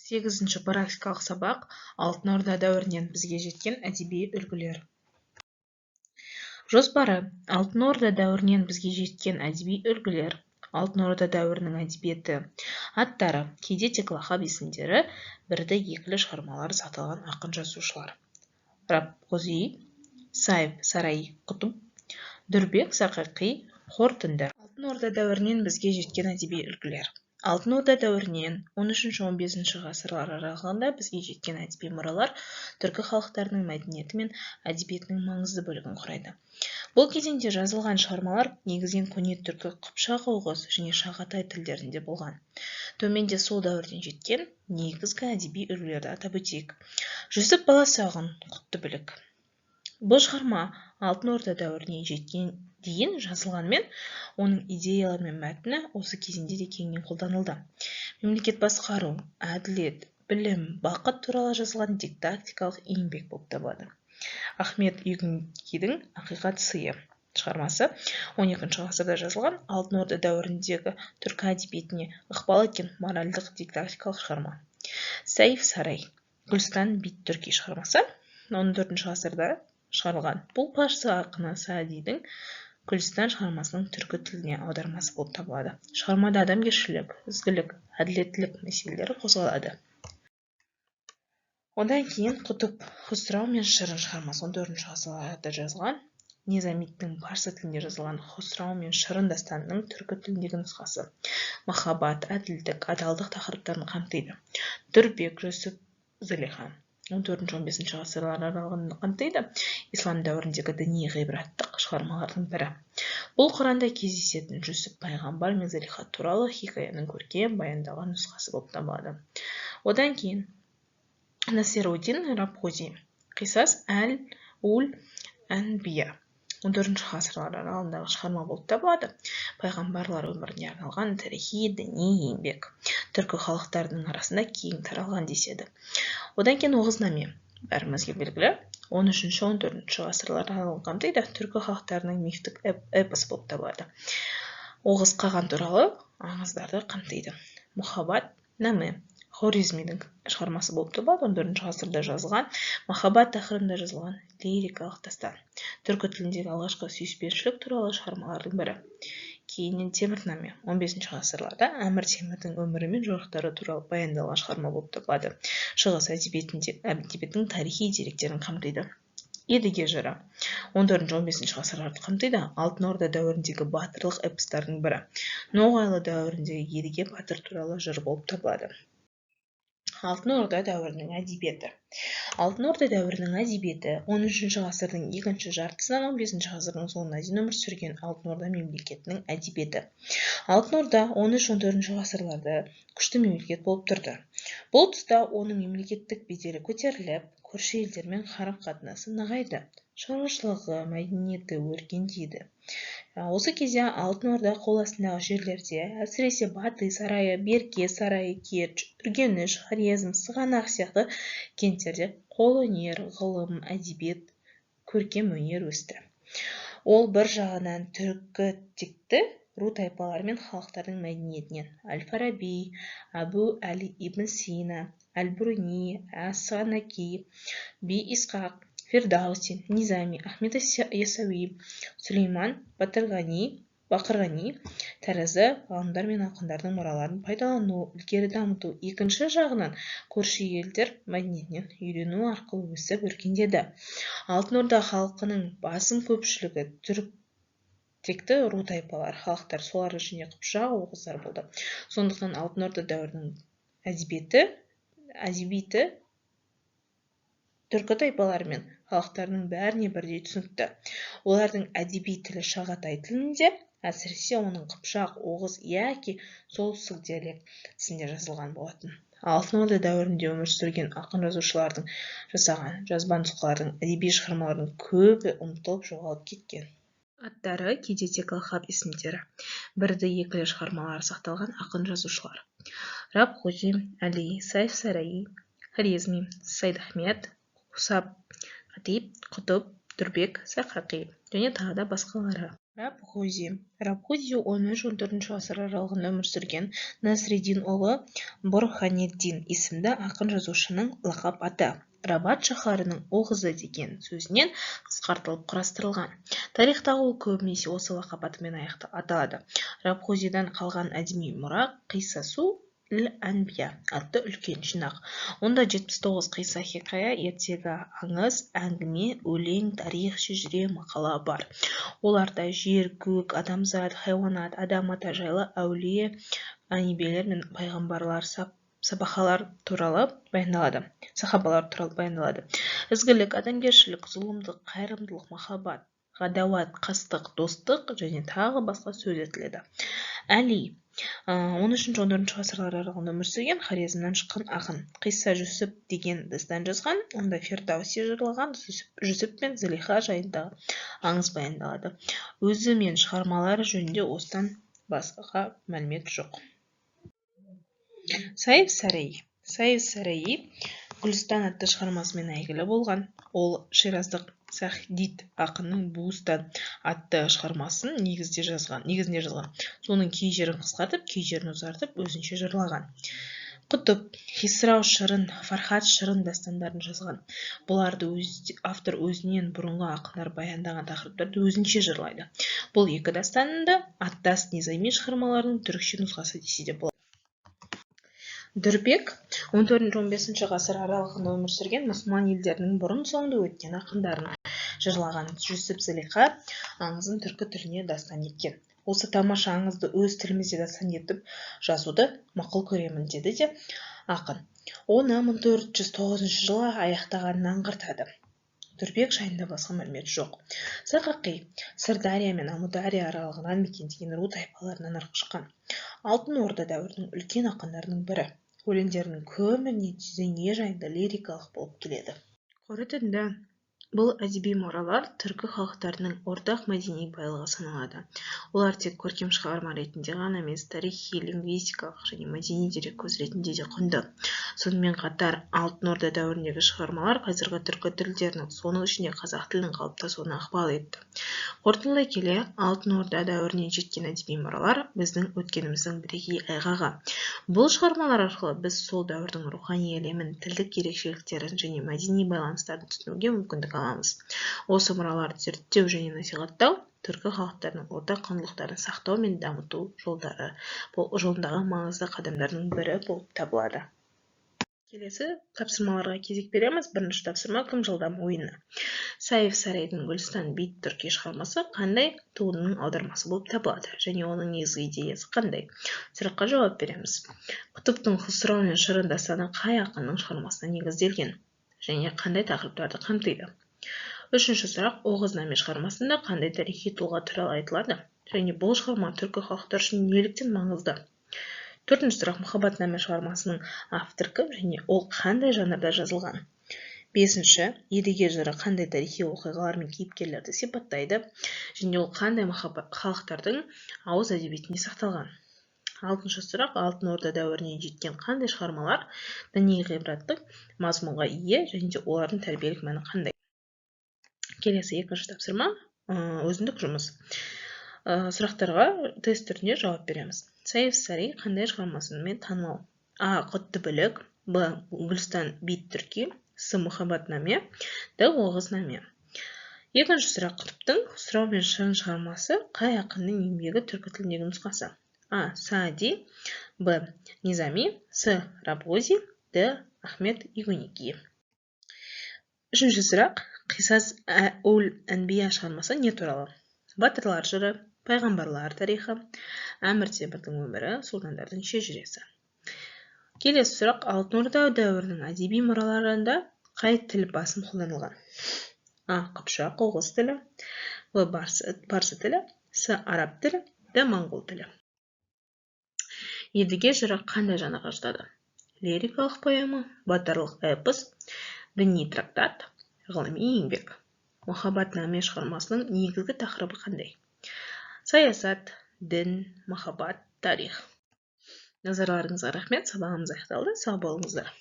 8-ші практикалық сабақ Алтын Орда дәуірінен бізге жеткен әдеби үлгілер. Жоспары: Алтын Орда дәуірінен бізге жеткен әдеби үлгілер. Алтын Орда дәуірінің әдебиеті. Аттары: кейде тек лақап есімдері, бірді-екілі шығармалар сақталған ақын жазушылар. Рабғузи, Сайф Сараи Құтб, Дүрбек Сақақи, қорытынды. Алтын Орда дәуірінен бізге жеткен әдеби үлгілер. Алтын Орда дәуірінен 13-15 ғасырлар аралығында бізге жеткен әдеби мұралар түркі халықтарының мәдениеті мен әдебиетінің маңызды бөлігін құрайды. Бұл кезеңде жазылған шығармалар негізінен көне түркі қыпшақ оғыз және шағатай тілдерінде болған. Төменде сол дәуірден жеткен негізгі әдеби үлгілерді атап өтейік. Жүсіп баласағұн Құттыбілік. Бұл шығарма Алтын Орда дәуіріне жеткен дейін жазылғанмен, оның идеялары мен мәтіні осы кезеңде де кеңінен қолданылды. Мемлекет басқару, әділет, білім, бақыт туралы жазылған дидактикалық еңбек болып табылады. Ахмет Югиндидің Ақиқат сыйы шығармасы 12-ші ғасырда жазылған, Алтын Орда дәуіріндегі түркі әдебиетіне ықпал еткен моральдық дидактикалық шығарма. Сайф Сарай Гүлстан бит Түрки шығармасы 14-ші ғасырда шығарылған. Бұл парсы ақыны Саадидің Гүлстан шығармасының түркі тіліне аудармасы болып табылады. Шығармада адамгершілік, ізгілік, әділеттілік мәселелері қозғалады. Одан кейін Құтб Хұсрау мен Шырын шығармасы 14-ші ғасырда жазылған. Низамидің парсы тілінде жазылған Хұсрау мен Шырын дастанының түркі тіліндегі нұсқасы. Махаббат, әділдік, адалдық тақырыптарын қамтиды. Дүрбек Жүсіп Зулейха 14-15 ғасырлар аралығын қамтиды. Ислам дәуіріндегі діни ғибраттық шығармалардың бірі. Бұл Құранда кездесетін Жүсіп пайғамбар мен Зулейха туралы хикаяның көркем баяндалған нұсқасы болып табылады. Одан кейін Насируддин Рабғузи Қисас әл-Әнбия 14-ші ғасырлар аралығындағы шығарма болып табылады. Пайғамбарлар өміріне арналған тарихи діни еңбек. Түркі халықтарының арасында кең таралған деседі. Одан кейін Оғызнаме, бәрімізге белгілі, 13-14 ғасырлар аралығын қамтиды. Түркі халықтарының мифтік эпос болып табылады. Оғыз Қаған туралы аңыздарды қамтиды. Махаббат Наме Хорезмидің шығармасы болып табылады. 14-ші ғасырда жазылған, махаббат тақырыбында жазылған лирикалық дастан. Түркі тіліндегі алғашқы сүйіспеншілік туралы шығармалардың бірі. Кейіннен Темірнаме 15-ші ғасырларда Әмір Темірдің өмірі мен жорықтары туралы баяндалған шығарма болып табылады. Шығыс әдебиетінің тарихи деректерін қамтиды. Едіге жыры 14-15 ғасырларды қамтиды. Алтын Орда дәуіріндегі батырлық эпостардың бірі. Ноғайлы дәуіріндегі Едіге батыр туралы жыр болып табылады. Алтын Орда дәуірінің әдебиеті. Алтын Орда дәуірінің әдебиеті 13-ші ғасырдың екінші жартысынан 15-ші ғасырдың соңына дейін өмір сүрген Алтын Орда мемлекетінің әдебиеті. Алтын Орда 13-14 ғасырларда күшті мемлекет болып тұрды. Бұл тұста оның мемлекеттік беделі көтеріліп, көрші елдермен қарым-қатынасы нығайды. Шаруашылығы, мәдениеті өркендейді. Осы кезде Алтын Орда қол астындағы жерлерде, әсіресе Батый сарайы, Берке сарайы, Керчь, Үргеніш, Хорезм, Сығанақ сияқты кенттерде қолөнер, ғылым, әдебиет, көркем өнер өсті. Ол бір жағынан түркі текті ру тайпалар мен халықтардың мәдениетінен Әл-Фараби, Әбу Әли ибн Сина, Әл-Бруни, Ас-Санаки, Би-Исқақ, Фирдауси, Низами, Ахмет Ясауи, Сүлейман Бақырғани тәрізді ғалымдар мен ақындардың мұраларын пайдалану, ілгері дамыту. Екінші жағынан көрші елдер мәдениетінен үйрену арқылы өсіп өркендеді. Алтын Орда халқының басым көпшілігі түрік текті ру тайпалар, халықтар, солар ішінде қыпшақ оғыздар болды. Сондықтан Алтын Орда дәуірінің әдебиеті түркі тайпалары мен халықтарының бәріне бірдей түсінікті. Олардың әдеби тілі шағатай тілінде, әсіресе оның қыпшақ, оғыз яки солтүстік диалектісінде жазылған болатын. Алтын Орда дәуірінде өмір сүрген ақын жазушылардың жасаған жазба нұсқалардың әдеби шығармалардың көбі ұмытылып жоғалып кеткен. Аттары кейде тек лақап есімдері, бірді-екілі шығармалары сақталған ақын жазушылар. Рабғузи, Әли, Сайф Сараи, Хорезми, Сайдахмет, Хусаб Қатиб, Құтб, Дүрбек Сақақи және тағы да басқалары. Рабғузи 13-14 ғасыр аралығында өмір сүрген Насреддин ұлы Бурханеддин есімді ақын жазушының лақап аты. Рабат шаһарының оғызы деген сөзінен қысқартылып құрастырылған. Тарихтағы ол көбінесе осы лақап атымен аталады. Рабғузидан қалған әдеби мұра Қиссасу әл-Әнбия атты үлкен жинақ. Онда 79 қисса хикая, ертегі аңыз, әңгіме, өлең, тарих, шежіре, мақала бар. Оларда жер, көк, адамзат, хайуанат, адам ата жайлы әулие, әнбиелер мен пайғамбарлар, сахабалар туралы баяндалады. Ізгілік, адамгершілік, зұлымдық, қайырымдылық, махаббат, ғадауат, қастық, достық және тағы басқа сөз етіледі. Әли 13-14 ғасырлар аралығында өмір сүрген Хорезмнан шыққан ақын. Қисса Жүсіп деген дастан жазған. Онда Фирдауси жырлаған Жүсіп пен Зылиха жайындағы аңыз баяндалады. Өзі мен шығармалары жөнінде осыдан басқа мәлімет жоқ. Саиф Сараи Гүлстан атты шығармасымен әйгілі болған. Ол шираздық Сахдид ақынның Бустан атты шығармасын негізінде жазған. Соның кей жерін қысқартып, кей жерін ұзартып, өзінше жырлаған. Құтып, Хисрау шырын, Фархат шырын дастандарын жазған. Бұларды автор өзінен бұрынғы ақындар баяндаған тақырыптарды өзінше жырлайды. Бұл екі дастанында Аттас Низами шығармаларының түрікше нұсқасы десе де болады. Дүрбек 14-15 ғасыр аралығында өмір сүрген мұсылман елдерінің бұрын-соңды өткен ақындарын жырлаған. Жүсіп Зылиха аңызын түркі тіліне дастан еткен. Осы тамаша аңызды өз тілімізде дастан етіп жазуды мақұл көремін деді де ақын. Оны 1409 жылы аяқтағанын аңғартады. Дүрбек жайында басқа мәлімет жоқ. Сақақи Сырдария мен Амудария аралығынан мекендеген ру тайпаларынан шыққан. Алтын Орда дәуірінің үлкен ақындарының бірі. Өлеңдерінің көбіне дүние жайында лирикалық болып келеді. Қорытынды, бұл әдеби мұралар түркі халықтарының ортақ мәдени байлығы саналады. Олар тек көркем шығарма ретінде ғана емес, тарихи, лингвистикалық және мәдени дереккөз ретінде де құнды. Сонымен қатар, Алтын Орда дәуіріндегі шығармалар қазіргі түркі тілдерінің, соның ішінде қазақ тілінің қалыптасуына ықпал етті. Қорытындылай келе, Алтын Орда дәуірінен жеткен әдеби мұралар біздің өткеніміздің бірегей айғағы. Бұл шығармалар арқылы біз сол дәуірдің рухани әлемін, тілдік ерекшеліктерін және мәдени байланыстарын түсінуге мүмкіндік аламыз. Осы мұраларды зерттеу және насихаттау түркі халықтарының ортақ құндылықтарын сақтау мен дамыту жолындағы маңызды қадамдардың бірі болып табылады. Келесі тапсырмаларға кезек береміз. Бірінші тапсырма кім жылдам ойыны. Саиф Сарайдың Гүлстан бит түркі шығармасы қандай туындының аудармасы болып табылады және оның негізгі идеясы қандай? Сұраққа жауап береміз. Құтыптың Хұсрау мен шырын дастаны қай ақынның шығармасына негізделген және қандай тақырыптарды қамтиды? Үшінші сұрақ, Оғызнаме шығармасында қандай тарихи тұлға туралы айтылады және бұл шығарма түркі халықтары үшін неліктен маңызды? Төртінші сұрақ, Махаббатнаме шығармасының авторы кім және ол қандай жанрда жазылған? Бесінші, Едіге жыры қандай тарихи оқиғалар мен кейіпкерлерді сипаттайды және ол қандай халықтардың ауыз әдебиетінде сақталған? Алтыншы сұрақ, Алтын Орда дәуірінен жеткен қандай шығармалар діни ғибраттық мазмұнға ие және де олардың тәрбиелік мәні қандай? Келесі екінші тапсырма өзіндік жұмыс. Сұрақтарға тест түрінде жауап береміз. Саиф Сарай қандай шығармасымен танымал? А. Құттыбілік, Б. Гүлстан бит түркі, С. Махаббатнаме, Д. Оғызнаме. Екінші сұрақ, Құтыптың Хұсрау мен шырын шығармасы қай ақынның еңбегі түркі тіліндегі нұсқасы? А. Саади, Б. Низами, С. Рабғузи, Д. Ахмет Игуники. Үшінші сұрақ, Қиссас әл-Әнбия шығармасы не туралы? Батырлар жыры, пайғамбарлар тарихы, Әмір Темірдің өмірі, сұлтандардың шежіресі. Келесі сұрақ, Алтын Орда дәуірінің әдеби мұраларында қай тіл басым қолданылған? А. Қыпшақ, оғыз тілі, Б. Парсы тілі, С. Араб тілі, Д. Моңғол тілі. Едіге жыры қандай жанрға жатады? Лирикалық поэма, батырлық эпос, діни трактат, ғылыми еңбек. Махаббатнаме шығармасының негізгі тақырыбы қандай? Саясат, дін, махаббат, тарих. Назарларыңызға рахмет, сабағымыз аяқталды. Сау болыңыздар.